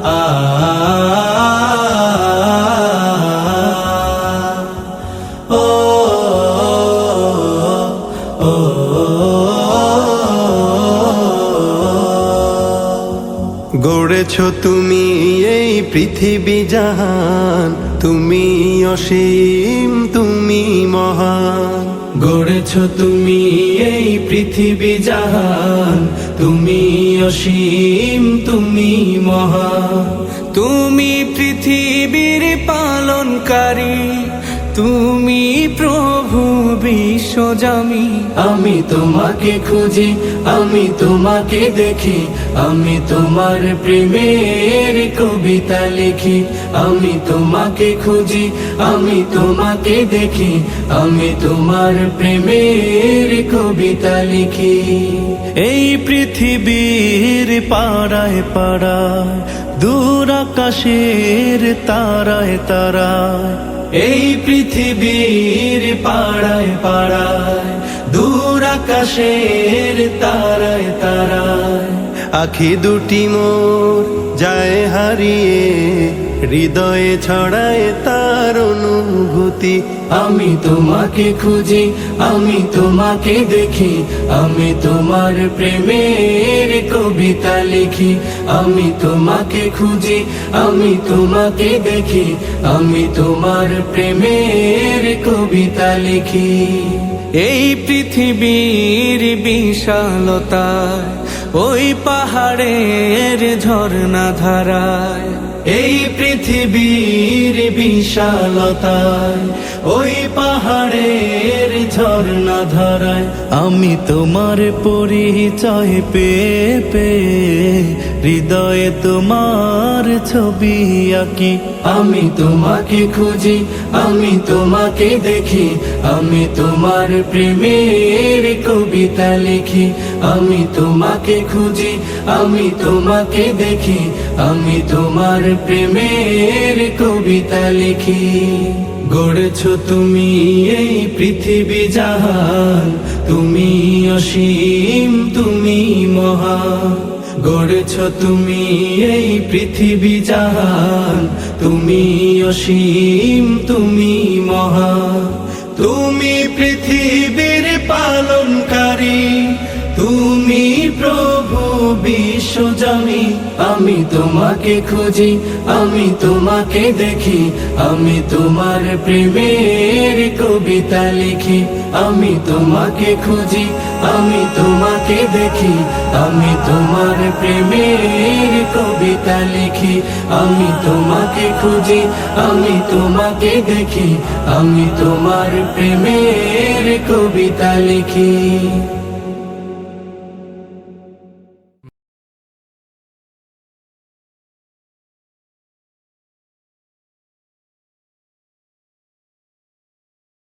আ ও ও গড়েছ তুমি এই পৃথিবী জাহান, তুমি অসীম তুমি মহান। গড়েছ তুমি এই পৃথিবী জাহান, তুমি অসীম তুমি মহান। তুমি পৃথিবীর পালনকারী, তুমি প্রভু বিশ্বজামি। আমি তোমাকে খুঁজি, আমি তোমাকে দেখি, আমি তোমার প্রেমের কবিতা লিখি। আমি তোমাকে খুঁজি, আমি তোমাকে দেখি, আমি তোমার প্রেমের কবিতা লিখি। এই পৃথিবীর পাড়ায় পাড়ায়, দূর আকাশের তারায় তারায়, এই পৃথিবীর পাড়ায় পাড়ায়, দূর আকাশের তারায় তারায়, আখি দুটি মোর যায় হারিয়ে, হৃদয়ে ছড়ায় তার অনুভূতি। আমি তোমাকে খুঁজি, আমি তোমাকে দেখি, আমি তোমার প্রেমের কবিতা লিখি। আমি তোমাকে খুঁজি, আমি তোমাকে দেখি, আমি তোমার প্রেমের কবিতা লিখি। এই পৃথিবীর বিশালতায়, ওই পাহাড়ের ঝর্ণা ধারায়, এই পৃথিবীর বিশালতায়, ওই পাহাড়ের ঝর্ণা ধারায়, আমি তোমার পরিচয় পেয়ে পেয়ে, হৃদয়ে তোমার ছবি আঁকি। আমি তোমাকে খুঁজি, আমি তোমাকে দেখি, আমি তোমার প্রেমের কবিতা লিখি। আমি তোমাকে খুঁজি, আমি তোমাকে দেখি, আমি তোমার প্রেমের কবিতা লিখি। গড়েছ তুমি এই পৃথিবী জাহান, তুমি অসীম তুমি মহান। গড়েছ তুমি এই পৃথিবী জাহান, তুমি অসীম তুমি মহান। তুমি পৃথিবীর পালনকারী, তুমি প্রভু বিশ্বজামি। আমি তোমাকে খুঁজি, আমি তোমাকে দেখি, আমি তোমার প্রেমের কবিতা লিখি। আমি তোমাকে খুঁজি, আমি তোমাকে দেখি, আমি তোমার প্রেমের কবিতা লিখি। আমি তোমাকে খুঁজি, আমি তোমাকে দেখি, আমি তোমার প্রেমের কবিতা লিখি।